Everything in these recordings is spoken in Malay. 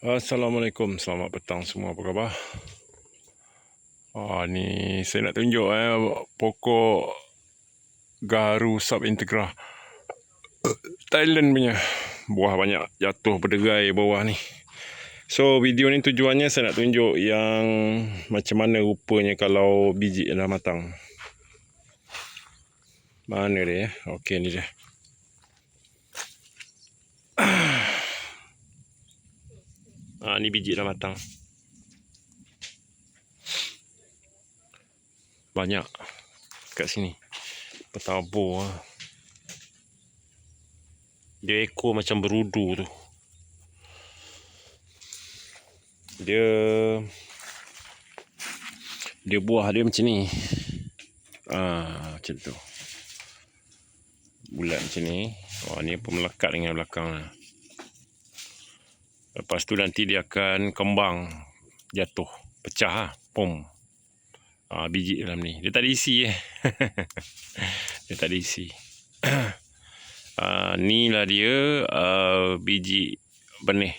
Assalamualaikum, selamat petang semua, apa khabar? Ni saya nak tunjuk pokok gaharu subintegra Thailand punya. Buah banyak jatuh berderai bawah ni. So video ni tujuannya saya nak tunjuk yang macam mana rupanya kalau biji dah matang. Mana dia? Okey, ni dia. Ni biji dah matang. Banyak kat sini. Bertabur. Dia ekor macam berudu tu. Dia buah dia macam ni. Macam tu. Bulat macam ni. Ni pun melekat dengan belakang. Lepas tu nanti dia akan kembang, jatuh, pecah pom. Biji dalam ni. Dia tak ada isi Dia tak ada isi. Ni lah dia biji benih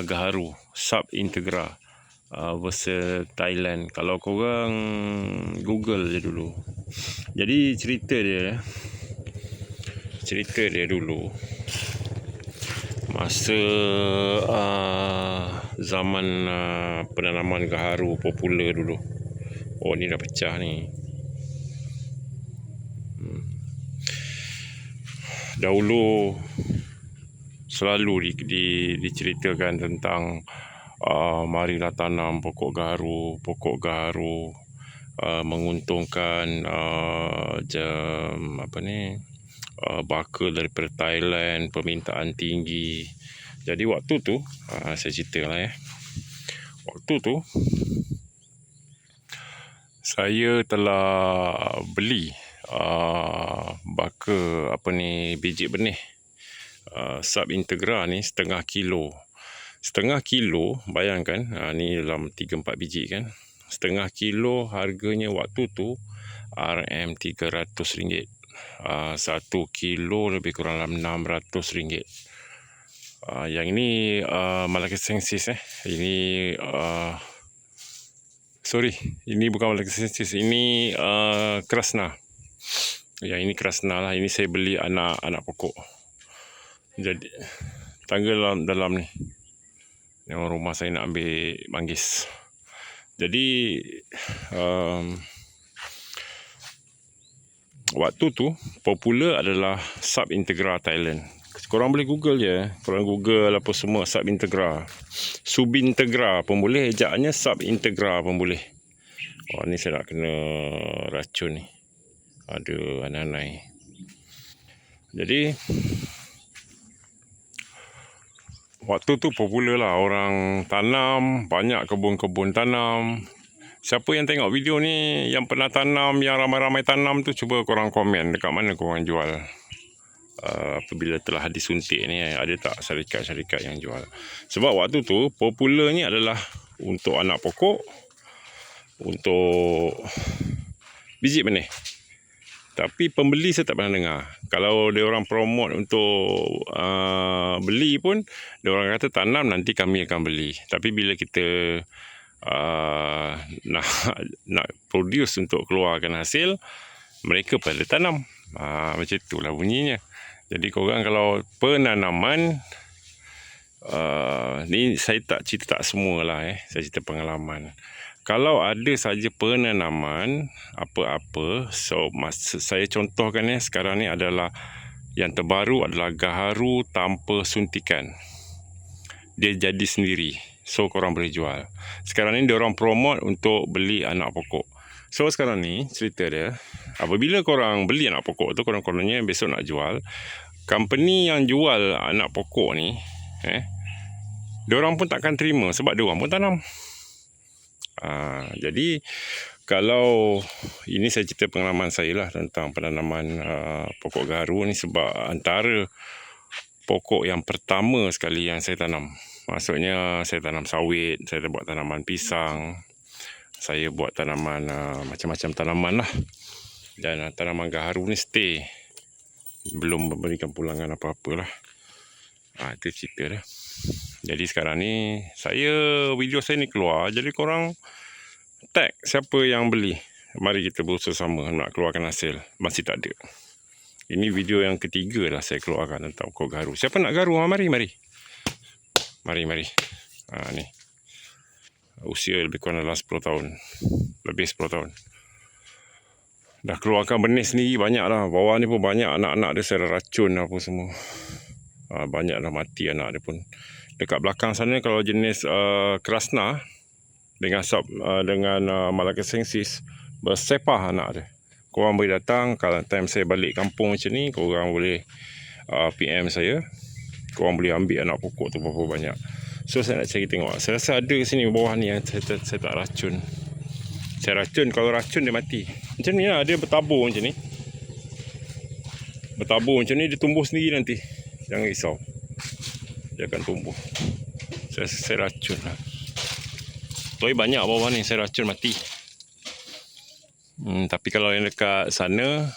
gaharu subintegra versus Thailand. Kalau korang Google je dulu. Jadi cerita dia dulu masa zaman penanaman gaharu popular dulu. Ni dah pecah ni. Dahulu selalu diceritakan tentang marilah tanam pokok gaharu menguntungkan bakal daripada Thailand, permintaan tinggi. Jadi waktu tu saya ceritalah waktu tu saya telah beli biji benih subintegra ni setengah kilo. Bayangkan ni dalam 3-4 biji kan. Setengah kilo harganya waktu tu RM300. 1 kilo lebih kurang dalam RM600. Yang ini Malaccasensis ini ini bukan Malaccasensis, ini Krasna. Yang ini Krasna lah. Ini saya beli anak pokok. Jadi tangga dalam ni. Yang rumah saya nak ambil manggis. Jadi waktu tu popular adalah subintegra Thailand. Korang boleh Google je. Korang Google apa semua subintegra. Subintegra pun boleh. Ejaannya subintegra pun boleh. Ni saya nak kena racun ni. Ada anai-anai. Jadi waktu tu popular lah. Orang tanam. Banyak kebun-kebun tanam. Siapa yang tengok video ni, yang pernah tanam, yang ramai-ramai tanam tu, cuba korang komen dekat mana korang jual. Apabila telah disuntik ni, ada tak syarikat-syarikat yang jual. Sebab waktu tu popularnya adalah untuk anak pokok, untuk biji benih. Tapi pembeli saya tak pernah dengar. Kalau dia orang promote untuk beli pun, dia orang kata tanam nanti kami akan beli. Tapi bila kita nak produce untuk keluarkan hasil, mereka pada tanam. Macam itulah bunyinya. Jadi korang kalau penanaman, ni saya tak cerita tak semualah saya cerita pengalaman. Kalau ada saja penanaman apa-apa, so saya contohkan sekarang ni adalah yang terbaru adalah gaharu tanpa suntikan. Dia jadi sendiri. So korang boleh jual. Sekarang ni diorang promote untuk beli anak pokok. So sekarang ni cerita dia, apabila korang beli anak pokok tu, korang-korangnya besok nak jual, company yang jual anak pokok ni diorang pun takkan terima sebab diorang pun tanam. Jadi kalau ini saya cerita pengalaman saya lah tentang penanaman pokok gaharu ni, sebab antara pokok yang pertama sekali yang saya tanam. Maksudnya saya tanam sawit, saya buat tanaman pisang, saya buat tanaman macam-macam tanaman lah. Dan tanaman gaharu ni stay, belum memberikan pulangan apa-apa lah. Itu cerita dia. Jadi sekarang ni video saya ni keluar, jadi korang tag siapa yang beli. Mari kita berusaha-sama nak keluarkan hasil. Masih tak ada. Ini video yang ketiga lah saya keluarkan tentang pokok garu. Siapa nak garu? Mari. Mari. Ni. Usia lebih kurang dalam 10 tahun. Lebih 10 tahun. Dah keluarkan benih sendiri banyak lah. Bawah ni pun banyak anak-anak dia saya racun apa semua. Banyak dah mati anak dia pun. Dekat belakang sana kalau jenis Krasna dengan Malaccasensis bersepah anak dia. Korang boleh datang kalau time saya balik kampung macam ni, korang boleh PM saya. Korang boleh ambil anak pokok tu berapa banyak. So saya nak cari tengok. Saya rasa ada sini bawah ni yang saya tak racun. Saya racun, kalau racun dia mati. Macam ni lah, dia bertabur macam ni. Bertabur macam ni, dia tumbuh sendiri nanti. Jangan risau. Dia akan tumbuh. Saya racun lah. Tapi banyak bawah ni saya racun mati. Tapi kalau yang dekat sana,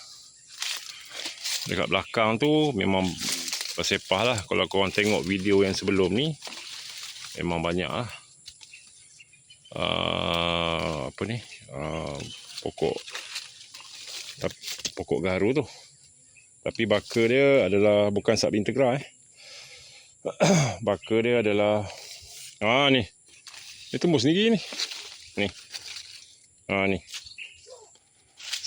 dekat belakang tu memang bersepah lah. Kalau korang tengok video yang sebelum ni, memang banyak lah. Pokok garu tu. Tapi baka dia adalah bukan subintegra Baka dia adalah ni. Dia tumbuh sendiri ni. Ni. Ni.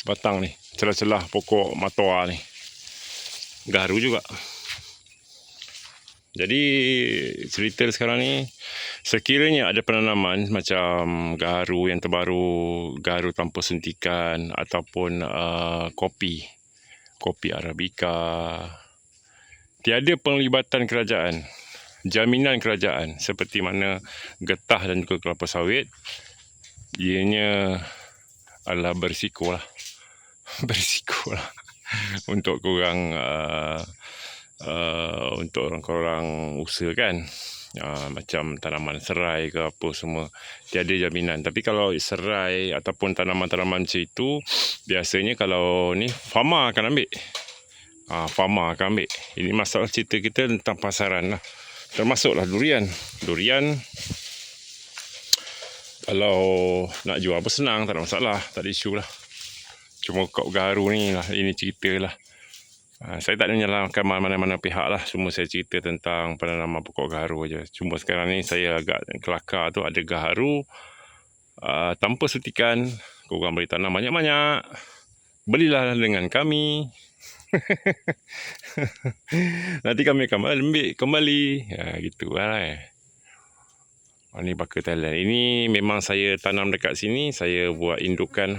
Sebatang ni. Celah-celah pokok matoa ni. Garu juga. Jadi cerita sekarang ni, sekiranya ada penanaman macam garu yang terbaru, garu tanpa suntikan ataupun kopi Arabica, tiada penglibatan kerajaan, jaminan kerajaan seperti mana getah dan juga kelapa sawit, ianya adalah berisiko lah untuk korang untuk orang-orang usaha kan. Macam tanaman serai ke apa semua, tiada jaminan. Tapi kalau serai ataupun tanaman-tanaman macam itu, biasanya kalau ni farmer akan ambil. Ini masalah cerita kita tentang pasaran lah. Termasuklah durian. Kalau nak jual pun senang, tak ada masalah, tak ada isu lah. Cuma kau garu ni lah, ini cerita lah. Saya tak menyalahkan mana-mana pihak lah. Cuma saya cerita tentang penanaman pokok garu aja. Cuma sekarang ni saya agak kelakar tu, ada garu tanpa suntikan. Korang boleh tanam banyak-banyak. Belilah dengan kami. Nanti kami akan ambil kembali. Gitu lah. Ini baka Thailand. Ini memang saya tanam dekat sini. Saya buat indukan.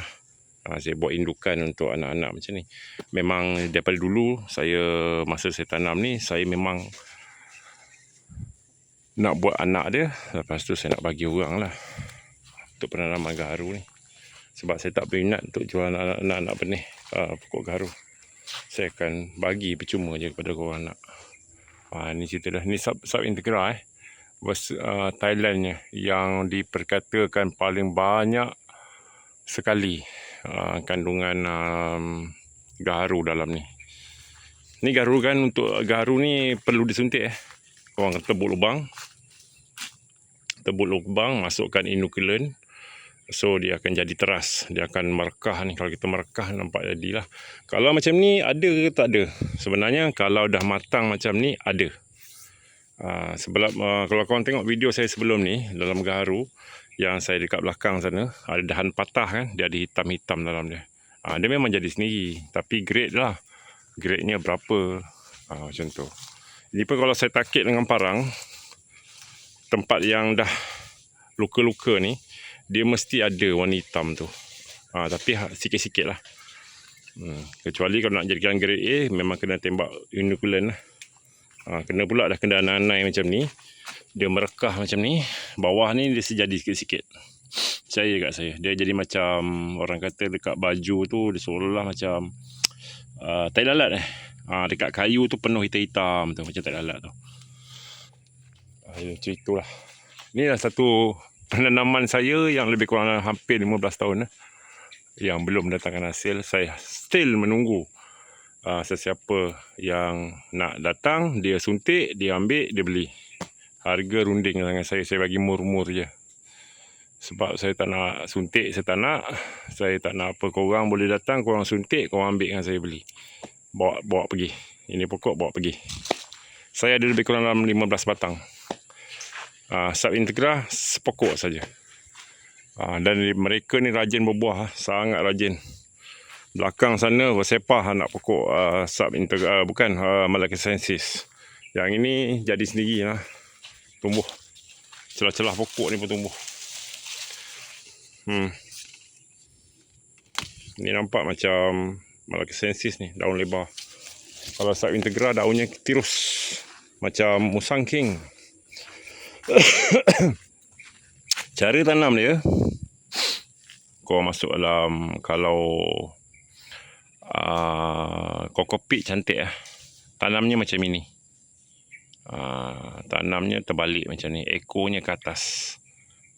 Saya buat indukan untuk anak-anak macam ni. Memang daripada dulu, masa saya tanam ni, saya memang nak buat anak dia. Lepas tu saya nak bagi orang lah untuk penanaman garu ni. Sebab saya tak berminat untuk jual anak-anak benih pokok garu. Saya akan bagi percuma je kepada korang nak. Ni cerita dah. Ni subintegra Thailandnya yang diperkatakan paling banyak sekali kandungan garu dalam ni. Ni garu kan, untuk garu ni perlu disuntik Korang tebuk lubang, masukkan inokulan. So dia akan jadi teras, dia akan merekah ni. Kalau kita merekah nampak jadilah. Kalau macam ni ada ke tak ada? Sebenarnya kalau dah matang macam ni ada. Kalau korang tengok video saya sebelum ni dalam garu yang saya dekat belakang sana, ada dahan patah kan, dia ada hitam-hitam dalam dia. Dia memang jadi sendiri, tapi grade lah, grade-nya berapa, macam tu. Ini pun kalau saya takik dengan parang, tempat yang dah luka-luka ni, dia mesti ada warna hitam tu. Tapi sikit-sikit lah. Kecuali kalau nak jadikan grade A, memang kena tembak inokulan lah. Kena pula dah kena nanai macam ni, dia merekah macam ni, bawah ni dia sejadi sikit-sikit. Percaya kat saya, dia jadi macam orang kata dekat baju tu, dia seolah macam tai lalat dekat kayu tu penuh hitam-hitam tu, macam tai lalat tu. Macam itulah. Ni lah satu penanaman saya yang lebih kurang hampir 15 tahun yang belum mendatangkan hasil. Saya still menunggu sesiapa yang nak datang, dia suntik, dia ambil, dia beli. Harga runding dengan saya bagi mur-mur je. Sebab saya tak nak suntik, saya tak nak. Saya tak nak apa, korang boleh datang, korang suntik, korang ambil dengan saya beli. Bawa pergi. Ini pokok bawa pergi. Saya ada lebih kurang dalam 15 batang. Sub Integra sepokok saja. Dan mereka ni rajin berbuah, sangat rajin. Belakang sana bersepah anak pokok Sub Integra, bukan Malacasensis. Yang ini jadi sendiri lah. Tumbuh. Celah-celah pokok ni pun tumbuh. Ni nampak macam Malacasensis ni, daun lebar. Kalau Sub Integra daunnya tirus macam musang king. Cara tanam dia, kau masuk dalam, kalau kokopit cantik lah. Tanamnya macam ini. Tanamnya terbalik macam ni, ekornya ke atas.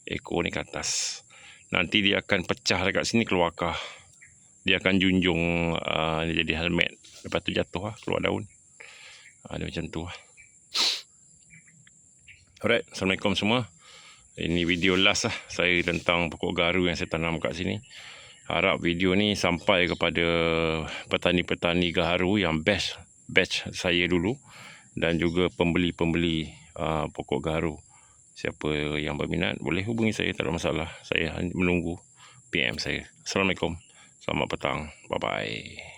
Ekor ni ke atas. Nanti dia akan pecah dekat sini, keluar akar. Dia akan junjung dia jadi helmet. Lepas tu jatuh lah, keluar daun. Dia macam tu lah. Alright, Assalamualaikum semua. Ini video last lah saya tentang pokok garu yang saya tanam kat sini. Harap video ni sampai kepada petani-petani garu yang batch saya dulu. Dan juga pembeli-pembeli pokok garu. Siapa yang berminat boleh hubungi saya, tak ada masalah. Saya menunggu PM saya. Assalamualaikum. Selamat petang. Bye-bye.